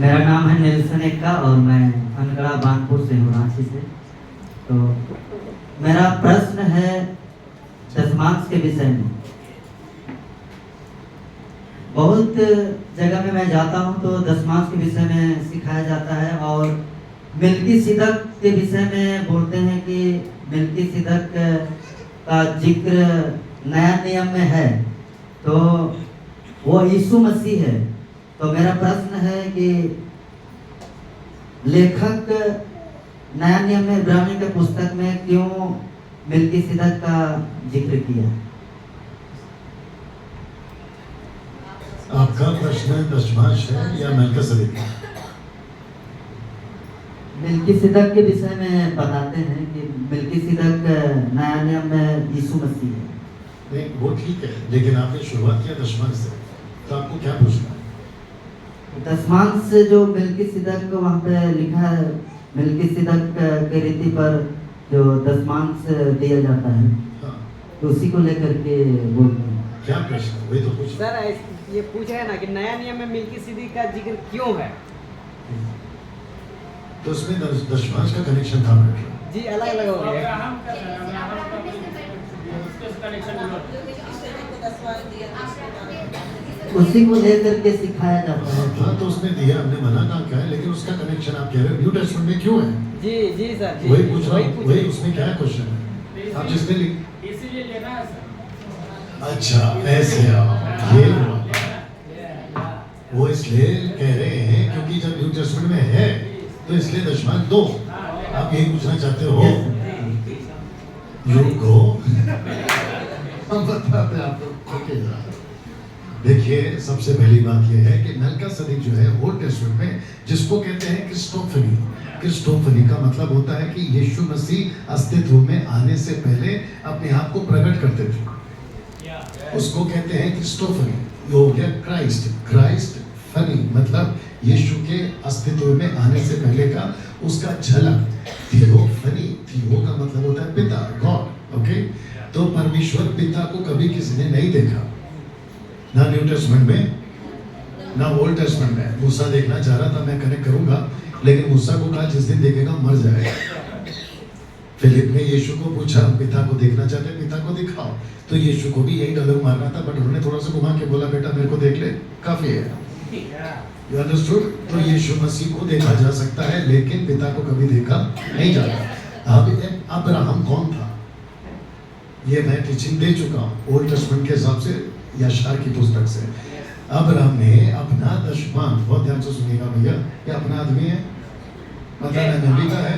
मेरा नाम है नेल्सन एक्का और मैं अनगढ़ा बानपुर से हूँ, रांची से। तो मेरा प्रश्न है दशमांश के विषय में। बहुत जगह में मैं जाता हूँ तो दशमांश के विषय में सिखाया जाता है और मेल्कीसेदक के विषय में बोलते हैं कि मेल्कीसेदक का जिक्र नया नियम में है, तो वो यीशु मसीह है। तो मेरा प्रश्न है कि लेखक नया नियम में इब्रानी के पुस्तक में क्यों मेल्कीसेदक का जिक्र किया? आपका प्रश्न दशमांश है या मेल्कीसेदक? मेल्कीसेदक के विषय में बताते हैं कि मेल्कीसेदक नया नियम में यीशु मसीह है। नहीं, वो ठीक है, लेकिन आपने शुरुआत किया दशमांश से, तो आपको क्या पूछना है? दशमांश से जो मेल्कीसेदक वहाँ पे लिखा है, मेल्कीसेदक के रीति पर जो दशमांश दिया जाता है, हाँ, तो उसी को लेकर के बोलते हैं। क्या प्रश्न है? वही तो पूछ। सर ये पूछ रहे हैं ना कि नया नियम में मेल्कीसेदक का जिक्र क्यों है? तो उसमें दशमांश का कनेक्शन था बेटा। जी अलग अलग हो गया। उसी को लेकर के सिखाया जाता है। हाँ, तो उसने दिया, हमने मना कहा क्या है, लेकिन उसका कनेक्शन आप कह रहे हो न्यू टेस्टमेंट में क्यों है? जी जी सर जी, वही पूछ रहा हूँ, वही उसमें क्या क्वेश्चन है आप जिसने इसीलिए लेना है सर। अच्छा ऐसे ये वो इसलिए कह रहे हैं क्योंकि जब न्यू टेस्टमेंट में है तो इसलिए दशमांश दो। आप यही पूछना चाहते हो? यू गो हम बताते हैं आपको। ओके, देखिए सबसे पहली बात यह है कि मेल्कीसेदक जो है ओल्ड टेस्टमेंट में जिसको कहते हैं क्रिस्टोफनी, क्रिस्टोफनी का मतलब होता है कि यीशु मसीह अस्तित्व में आने से पहले अपने आप को प्रकट करते थे, उसको कहते हैं क्रिस्टोफनी। ये हो गया क्राइस्ट, क्राइस्ट फनी मतलब यीशु के अस्तित्व में आने से पहले का उसका झलक। थियोफनी, थियो का मतलब होता है पिता, गॉड। ओके, तो परमेश्वर पिता को कभी किसी ने नहीं देखा, ना न्यू टेस्टमेंट में ना ओल्ड टेस्टमेंट में। मूसा देखना चाह रहा था, मैं कनेक्ट करूंगा, लेकिन मूसा को कहा जिस दिन देखेगा मर जाएगा। फिलिप ने यीशु को पूछा पिता को देखना चाहते, पिता को दिखाओ, तो यीशु को भी यही डायलॉग मारना था, बट उन्होंने थोड़ा सा घुमा के बोला बेटा मेरे को देख ले, काफी है। You understood? तो यीशु मसीह को देखा जा सकता है लेकिन पिता को कभी देखा नहीं जाता। अब अब्राहम कौन था ये मैं टीचिंग दे चुका हूँ ओल्ड टेस्टमेंट के हिसाब से, यशार की पुस्तक से। अब्राहम ने अपना दशमांश, बहुत ध्यान से सुनिएगा भैया, ये अपना आदमी है, पता नहीं नबी का है,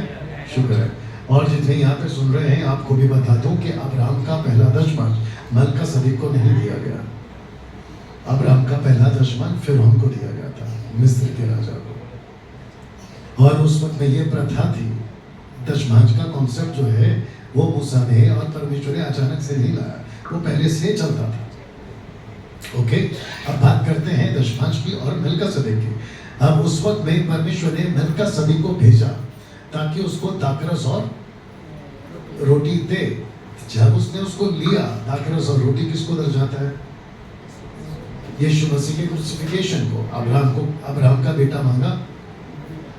शुक्र है। और जितने यहाँ पे सुन रहे हैं आपको भी बता दूं कि अब्राहम का पहला दशमांश मेल्कीसेदक को नहीं दिया गया। अब्राहम का पहला दशमांश फिरौन को दिया गया था, मिस्र के राजा को। और उस वक्त में ये प्रथा थी, दशमांश का कॉन्सेप्ट जो है वो मूसा ने और परमेश्वर ने अचानक से नहीं लाया, वो पहले से चलता था। ओके, अब बात करते हैं दशमांश की और मेल्कीसेदक की। अब उस वक्त में परमेश्वर ने मेल्कीसेदक को भेजा ताकि उसको दाखरस और रोटी दे। जब उसने उसको लिया, दाखरस और रोटी किसको दर्शाता है? यीशु मसीह के क्रूसिफिकेशन को। अब्राहम का बेटा मांगा,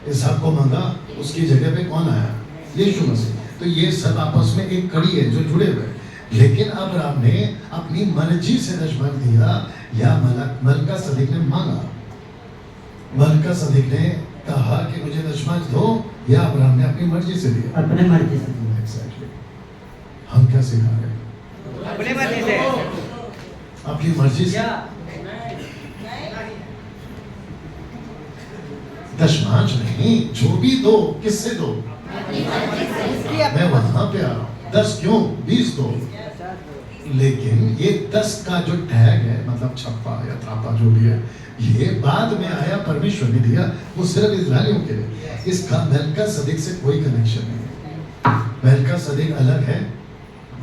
इसहाक को मांगा, उसकी जगह पे कौन आया? यीशु मसीह। तो ये सब आपस में एक कड़ी है जो जुड़े हुए। लेकिन अब्राहम ने अपनी मर्जी से दशमांश दिया या मेल्कीसेदक ने मांगा? मेल्कीसेदक ने कहा कि मुझे दशमांश दो, या अब्राहम ने अपनी मर्जी से दिया? अपने मर्जी से। एग्जैक्टली। हम क्या सिखा रहे हैं? अपनी मर्जी से, अपनी मर्जी से। दशमांश नहीं, जो भी दो, किससे दो? मैं वहां पे आ रहा हूं, 10 क्यों 20 दो। लेकिन ये 10 का जो टैग है, मतलब छप्पा या थापा जो भी है, ये बाद में आया, परमेश्वर ने दिया, वो सिर्फ इस्राएलियों के लिए। इसका मेल्कीसेदक से कोई कनेक्शन नहीं है। मेल्कीसेदक अलग है,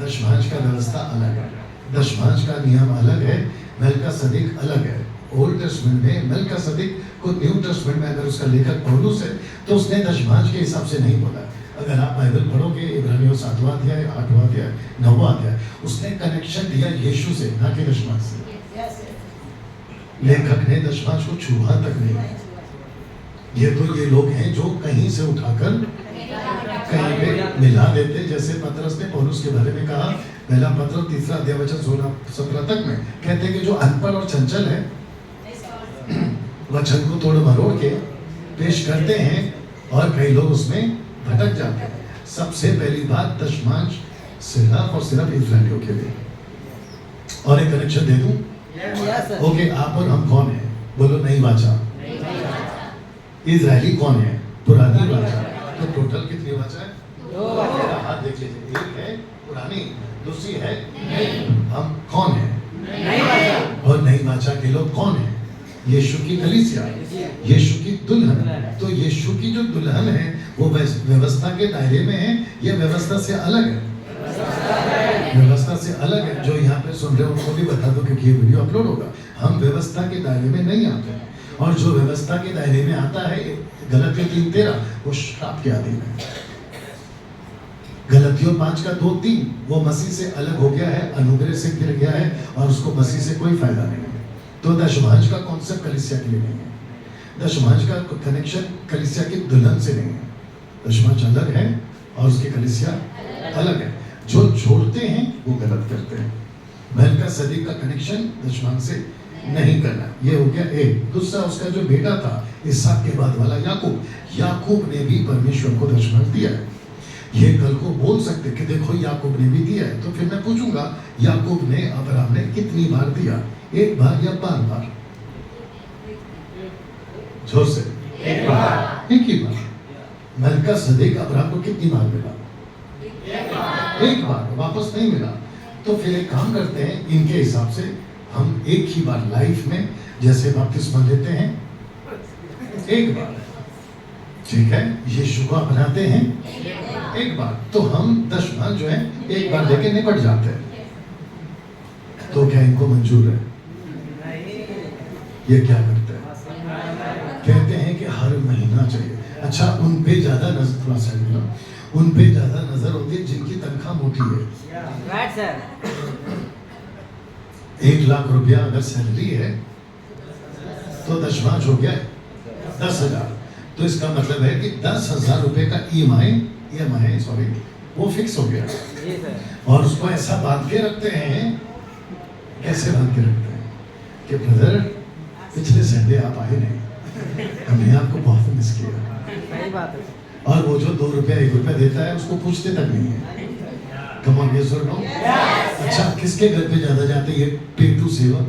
दशमांश का व्यवस्था अलग है, दशमांश का नियम अलग है, मेल्कीसेदक अलग है। ओल्ड टेस्टमेंट में मेल्कीसेदक को न्यू टेस्टमेंट में अगर उसका लेखक पौलुस है तो उसने दशमांश के हिसाब से नहीं बोला। अगर आप बाइबल पढ़ोगे इब्रानियों 7वां अध्याय, 8वां अध्याय, 9वां अध्याय, उसने कनेक्शन दिया यीशु से, ना कि दशमांश से। लेखक ने दशमांश को छुआ तक नहीं। ये तो ये लोग हैं जो कहीं से उठाकर कहीं पे मिला देते, जैसे पतरस ने पौलुस के बारे में कहा, पहला पत्र 3 अध्याय वचन 16-17 तक में कहते हैं कि जो अनपढ़ और चंचल है वचन को तोड़ मरोड़ के पेश करते हैं और कई लोग उसमें भटक जाते हैं। सबसे पहली बात, दशमांश सिर्फ और सिर्फ इस्राएलियों के लिए। और एक कनेक्शन दे दूं? Yes sir. ओके, आप और हम कौन है? बोलो नई वाचा। इजरायली कौन है? पुरानी वाचा। तो टोटल कितनी वाचा है? 2 वाचा। हाथ देख लीजिए, एक है पुरानी, दूसरी है नई। हम कौन है? नई वाचा। और नई वाचा के लोग कौन है? यीशु की कलीसिया, यीशु की दुल्हन। तो यीशु की जो दुल्हन है वो व्यवस्था के दायरे में है, ये व्यवस्था से अलग है। व्यवस्था से अलग है। जो यहाँ पे सुन रहे हो उनको भी बता दो, क्योंकि ये वीडियो अपलोड होगा। हम व्यवस्था के दायरे में नहीं आते, और जो व्यवस्था के दायरे में आता है, गलतियों 3:13, वो श्राप के अधीन है। गलतियों 5:2-3, वो मसीह से अलग हो गया है, अनुग्रह से गिर गया है, और उसको मसीह से कोई फायदा नहीं है। तो दशमांश का कॉन्सेप्ट कलीसिया के लिए नहीं है। दशमांश का कनेक्शन कलीसिया की दुल्हन से नहीं है। दशमांश अलग है और उसकी कलीसिया अलग है। जो जोड़ते हैं वो गलत करते हैं। मेलकिसेदेक का कनेक्शन दशमांश से नहीं करना। ये हो गया एक। दूसरा, उसका जो बेटा था इसहाक के बाद वाला याकूब, याकूब ने भी परमेश्वर को दशमांश दिया है। ये कल को बोल सकते कि देखो याकूब ने भी दिया है, तो फिर मैं पूछूंगा याकूब ने अब्राहम ने कितनी बार दिया? 1 बार या 12 बार? जोर से। 1 बार, एक ही बार। मेलकिसेदेक अब्राहम को कितनी बार मिला? 1 बार, वापस नहीं मिला। तो फिर एक काम करते हैं, इनके हिसाब से हम एक ही बार लाइफ में जैसे बपतिस्मा लेते हैं, 1 बार, ठीक है, यीशु को अपनाते हैं 1 बार, तो हम दशमांश जो है 1 बार लेके निपट जाते हैं। तो क्या इनको मंजूर है? ये क्या करते हैं? कहते हैं कि हर महीना चाहिए। अच्छा, उन पे ज्यादा नजर, थोड़ा साइड में, उन पे ज्यादा नजर होती है जिनकी तनख्वाह मोटी है। Right sir. 1 लाख रुपया अगर सैलरी है तो दशमांश हो गया 10,000। तो इसका मतलब है कि 10,000 रुपए का EMI सॉरी, वो फिक्स हो गया। जी सर। और उसको ऐसा बांध के रखते हैं, कैसे बांध के रखते हैं कि ब्रदर पिछले संडे आप आए नहीं, हमने आपको बहुत मिस किया। सही बात है। और वो जो 2 रुपया 1 रुपया देता है उसको पूछते तक नहीं है। कम ऑन, यस और नो? अच्छा, किसके घर पे ज्यादा जाते हैं ये पेटू सेवक?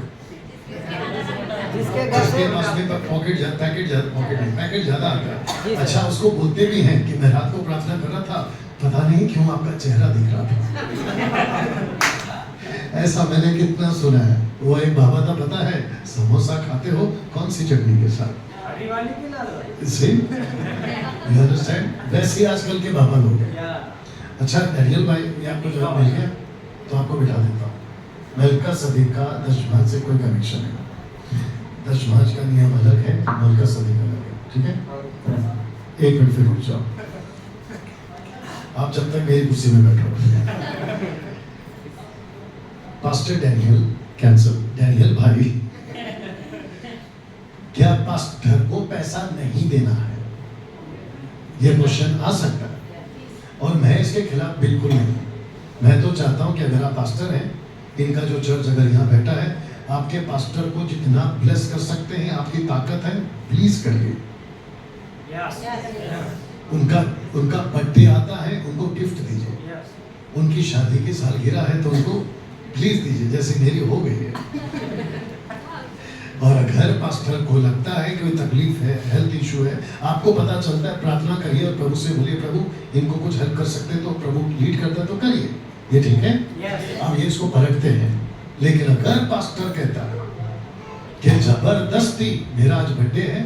जिसके घर जिसके से पास में पैकेट ज्यादा आता जी है। सर। अच्छा, उसको बोलते भी हैं कि मैं रात को प्रार्थना कर रहा था, पता नहीं क्यों आपका चेहरा दिख रहा था। ऐसा मैंने कितना सुना है। वो एक बाबा था, पता है, समोसा खाते हो कौन सी चटनी के साथ? हरी वाली की लाल वाली? See? You understand? वैसे ही आजकल के बाबा लोग हैं। अच्छा, डैनियल भाई, ये आपको जवाब मिल गया तो आपको बिठा देता हूँ। मेलकिसेदेक का दशमांश से कोई कनेक्शन नहीं। दशमांश का नियम अलग है, मेलकिसेदेक अलग है, ठीक है? 1 मिनट फिर रुक जाओ, आप जब तक मेरी कुर्सी में बैठो। Pastor Daniel cancel. डैनियल भाई, क्या पास्टर को पैसा नहीं देना है? ये क्वेश्चन आ सकता है, और मैं इसके खिलाफ बिल्कुल नहीं। मैं तो चाहता हूं कि अगर आप पास्टर हैं, इनका जो चर्च अगर यहाँ बैठा है, आपके पास्टर को जितना ब्लेस कर सकते हैं, आपकी ताकत है, प्लीज करिए। उनका बर्थडे आता है, उनको गिफ्ट दीजिए। उनकी शादी की सालगिरह है तो उनको प्लीज दीजिए, जैसे मेरी हो गई है। और अगर पास्टर को लगता है कोई तकलीफ है, हेल्थ इशू है, आपको पता चलता है, प्रार्थना करिए और प्रभु से बोलिए, प्रभु इनको कुछ हेल्प कर सकते हैं, तो प्रभु लीड करता है तो करिए। ये ठीक है? आप ये इसको परखते हैं। लेकिन अगर पास्टर कहता है कि जबरदस्ती मेरा आज बर्थडे है,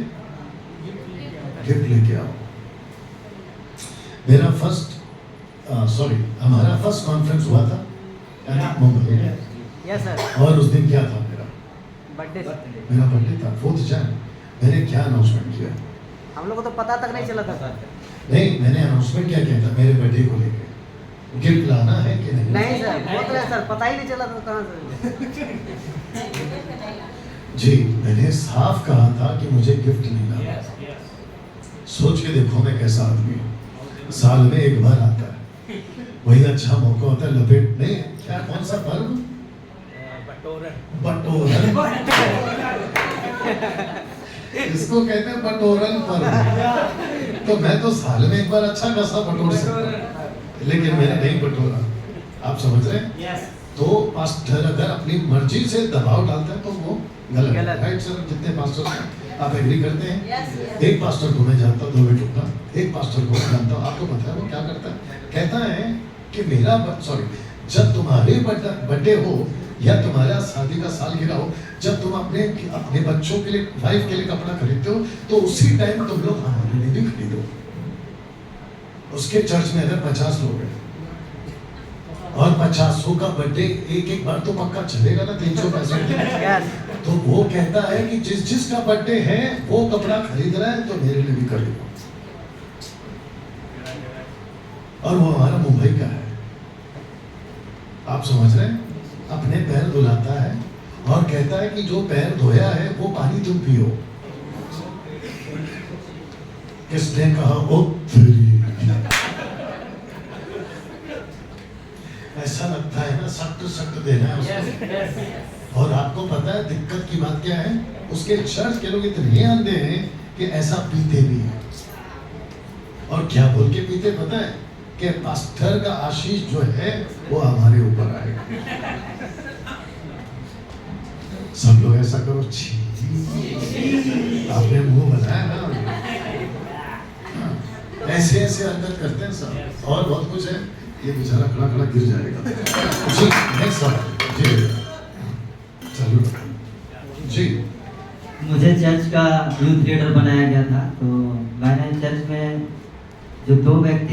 गिफ्ट लेके आओ। मेरा हमारा फर्स्ट कॉन्फ्रेंस हुआ था मुंबई में, यस सर। और उस दिन क्या था? बर्थडे मेरा बर्थडे था 4 जनवरी। मैंने क्या अनाउंसमेंट किया? हम लोग को तो पता तक नहीं चला था सर। नहीं, मैंने अनाउंसमेंट क्या किया था? मेरे बर्थडे को लेकर गिफ्ट लाना है कि नहीं? नहीं सर, बोल रहे सर, पता ही नहीं चला था कहाँ से। जी, मैंने साफ कहा था कि मुझे गिफ्ट नहीं लाना। सोच के देखो मैं कैसा आदमी हूँ। साल में एक बार आता है, वही अच्छा मौका होता है लपेटने, क्या कौन सा पर्व? बटोरन। इसको कहते हैं बटोरन पर्व। तो मैं तो साल में एक बार अच्छा खासा बटोर सकता हूँ, लेकिन मैंने नहीं बटोरा। आप समझ रहे हैं? यस तो पास्टर अगर अपनी मर्जी से दबाव डालता है तो वो गलत है। गलत। Right sir? जितने पास्टर हैं आप एग्री करते हैं? यस एक पास्टर को मैं जानता हूँ, 2 मिनट रुकना। एक पास्टर को मैं जानता हूँ, आपको पता है वो क्या करता है? कहता है कि मेरा जब तुम्हारे बर्थडे हो या तुम्हारा शादी का सालगिरह हो, जब तुम अपने बच्चों के लिए, वाइफ के लिए कपड़ा खरीदते हो, तो उसी टाइम तुम लोग हमारे लिए भी खरीदो। उसके चर्च में अगर 50 लोग हैं और 50 का बर्थडे एक बार तो पक्का चलेगा ना, 365 यस तो वो कहता है कि जिसका बर्थडे है वो कपड़ा खरीद रहा है तो मेरे लिए भी खरीदो। और वो हमारा मुंबई का है, आप समझ रहे हैं? अपने पैर धुलाता है और कहता है कि जो पैर धोया है वो पानी तुम पियो। किसने कहा? ओ तेरी। ऐसा लगता है ना सख्त देना है उसको। और आपको पता है दिक्कत की बात क्या है? उसके चर्च के लोग इतने अंधे हैं कि ऐसा पीते भी हैं। और क्या बोल के पीते पता है? कि पास्टर का आशीष जो है वो हमारे ऊपर आएगा। सब लोग ऐसा करो, छी आपने मुंह बनाया ना, ऐसे हरकत करते हैं सब। और बहुत कुछ है, ये बेचारा खड़ा खड़ा गिर जाएगा। जी नेक्स्ट सवाल। जी चलो जी। मुझे चर्च का यूथ लीडर बनाया गया था, तो मैंने चर्च में जो 2 व्यक्ति